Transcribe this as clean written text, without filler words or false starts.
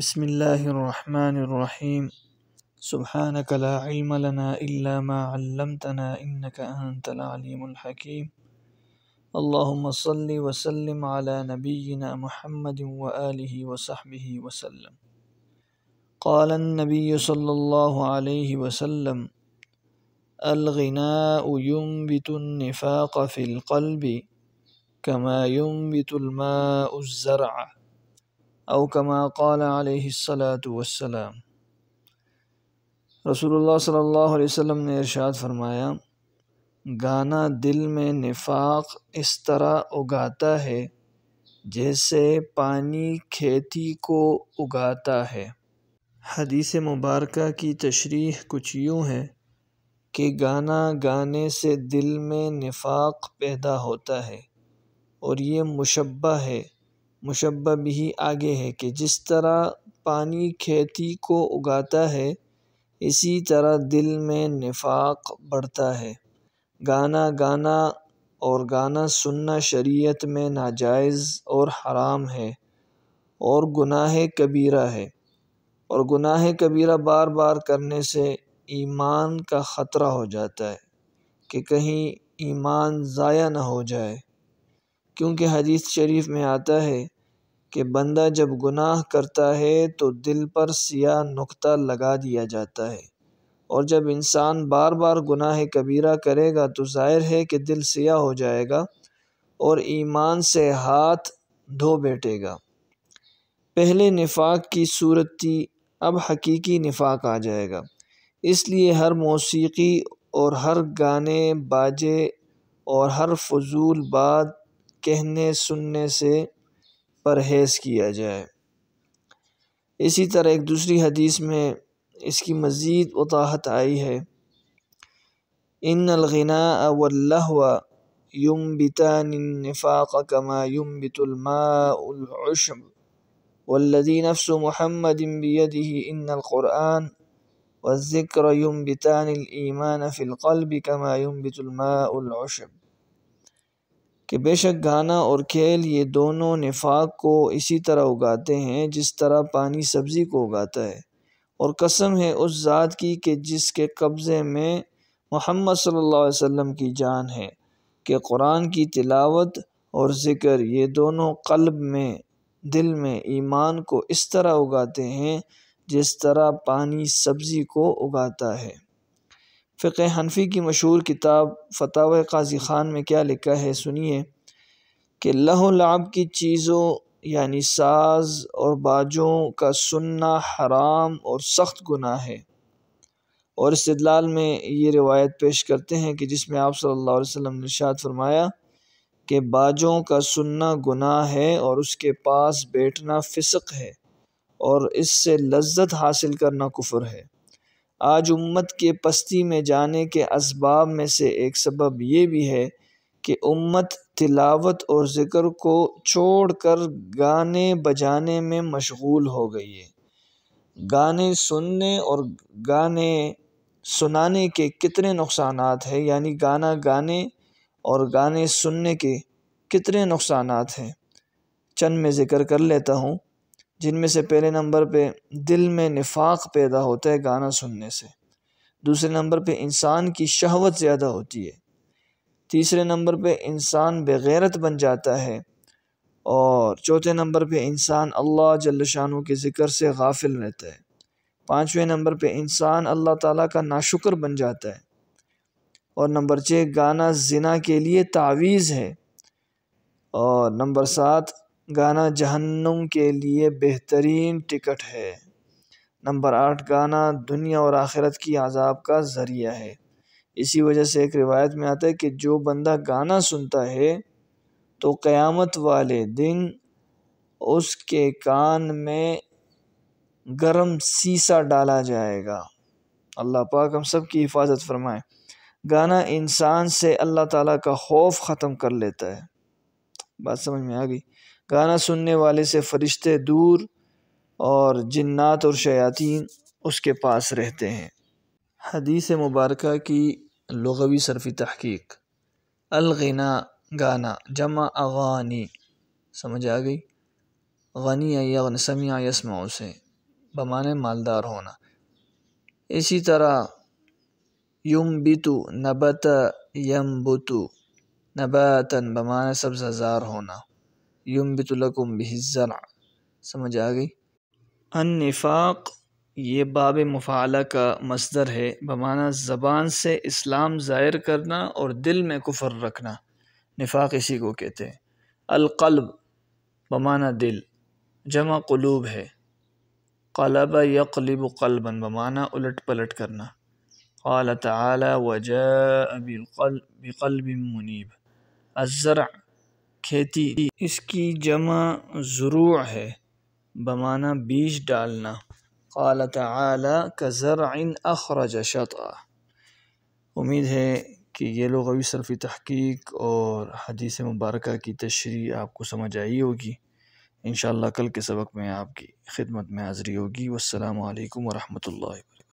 بسم اللہ الرحمن الرحیم سبحانک لا علم لنا الا ما علمتنا انک انت العلیم الحکیم اللہم صل وسلم علی نبینا محمد وآلہ وصحبہ وسلم قال النبی صلی اللہ علیہ وسلم الغناء ينبت النفاق في القلب كما ينبت الماء الزرع او کما قال علیہ الصلاۃ والسلام۔ رسول اللہ صلی اللہ علیہ وسلم نے ارشاد فرمایا، گانا دل میں نفاق اس طرح اگاتا ہے جیسے پانی کھیتی کو اگاتا ہے۔ حدیث مبارکہ کی تشریح کچھ یوں ہے کہ گانا گانے سے دل میں نفاق پیدا ہوتا ہے، اور یہ مشبہ ہے، مشبہ بھی آگے ہے کہ جس طرح پانی کھیتی کو اگاتا ہے اسی طرح دل میں نفاق بڑھتا ہے۔ گانا گانا اور گانا سننا شریعت میں ناجائز اور حرام ہے اور گناہ کبیرہ ہے، اور گناہ کبیرہ بار بار کرنے سے ایمان کا خطرہ ہو جاتا ہے کہ کہیں ایمان ضائع نہ ہو جائے، کیونکہ حدیث شریف میں آتا ہے کہ بندہ جب گناہ کرتا ہے تو دل پر سیاہ نقطہ لگا دیا جاتا ہے، اور جب انسان بار بار گناہ کبیرہ کرے گا تو ظاہر ہے کہ دل سیاہ ہو جائے گا اور ایمان سے ہاتھ دھو بیٹھے گا۔ پہلے نفاق کی صورت تھی، اب حقیقی نفاق آ جائے گا۔ اس لیے ہر موسیقی اور ہر گانے باجے اور ہر فضول بات کہنے سننے سے پرہیز کیا جائے۔ اسی طرح ایک دوسری حدیث میں اس کی مزید وضاحت آئی ہے، ان الغناء واللہو ينبتان النفاق كما ينبت الماء العشب والذي نفس محمد بيده ان القرآن والذکر ينبتان الایمان في القلب كما ينبت الماء العشب، کہ بے شک گانا اور کھیل یہ دونوں نفاق کو اسی طرح اگاتے ہیں جس طرح پانی سبزی کو اگاتا ہے، اور قسم ہے اس ذات کی کہ جس کے قبضے میں محمد صلی اللہ علیہ وسلم کی جان ہے، کہ قرآن کی تلاوت اور ذکر یہ دونوں قلب میں، دل میں ایمان کو اس طرح اگاتے ہیں جس طرح پانی سبزی کو اگاتا ہے۔ فقہ حنفی کی مشہور کتاب فتاوی قاضی خان میں کیا لکھا ہے سنیے کہ لہو و لعب کی چیزوں یعنی ساز اور باجوں کا سننا حرام اور سخت گناہ ہے، اور استدلال میں یہ روایت پیش کرتے ہیں کہ جس میں آپ صلی اللہ علیہ وسلم نے ارشاد فرمایا کہ باجوں کا سننا گناہ ہے اور اس کے پاس بیٹھنا فسق ہے، اور اس سے لذت حاصل کرنا کفر ہے۔ آج امت کے پستی میں جانے کے اسباب میں سے ایک سبب یہ بھی ہے کہ امت تلاوت اور ذکر کو چھوڑ کر گانے بجانے میں مشغول ہو گئی ہے۔ گانے سننے اور گانے سنانے کے کتنے نقصانات ہیں، یعنی گانا گانے اور گانے سننے کے کتنے نقصانات ہیں، چند میں ذکر کر لیتا ہوں، جن میں سے پہلے نمبر پہ دل میں نفاق پیدا ہوتا ہے گانا سننے سے، دوسرے نمبر پہ انسان کی شہوت زیادہ ہوتی ہے، تیسرے نمبر پہ انسان بے غیرت بن جاتا ہے، اور چوتھے نمبر پہ انسان اللہ جل شانہ کے ذکر سے غافل رہتا ہے، پانچویں نمبر پہ انسان اللہ تعالیٰ کا ناشکر بن جاتا ہے، اور نمبر 6 گانا زنا کے لیے تعویذ ہے، اور نمبر 7 گانا جہنم کے لیے بہترین ٹکٹ ہے، نمبر 8 گانا دنیا اور آخرت کی عذاب کا ذریعہ ہے۔ اسی وجہ سے ایک روایت میں آتا ہے کہ جو بندہ گانا سنتا ہے تو قیامت والے دن اس کے کان میں گرم سیسا ڈالا جائے گا۔ اللہ پاک ہم سب کی حفاظت فرمائے۔ گانا انسان سے اللہ تعالیٰ کا خوف ختم کر لیتا ہے، بات سمجھ میں آ گئی؟ گانا سننے والے سے فرشتے دور اور جنات اور شیاطین اس کے پاس رہتے ہیں۔ حدیث مبارکہ کی لغوی صرفی تحقیق، الغنا گانا، جمع اغانی، سمجھ آ گئی؟ غنی یغن سمع یسمع سے بمعنی مالدار ہونا۔ اسی طرح ینبتو نبت ینبتو نباتاً بمعنی سبزہ زار ہونا۔ ینبت لکم بہ الزرع، سمجھ آ گئی؟ النفاق یہ باب مفعلہ کا مصدر ہے، بمعنی زبان سے اسلام ظاہر کرنا اور دل میں کفر رکھنا، نفاق اسی کو کہتے ہیں۔ القلب بمعنی دل، جمع قلوب ہے۔ قلب یقلب قلبا بمعنی الٹ پلٹ کرنا۔ قال تعالی وجاء بقلب منیب۔ الزرع کھیتی، اس کی جمع زروع ہے بمعنی بیج ڈالنا۔ قال تعالی کزرع اخرج شطأہ۔ امید ہے کہ یہ لغوی صرفی تحقیق اور حدیث مبارکہ کی تشریح آپ کو سمجھ آئی ہوگی۔ انشاءاللہ کل کے سبق میں آپ کی خدمت میں حاضری ہوگی۔ والسلام علیکم ورحمۃ اللہ وبرکاتہ۔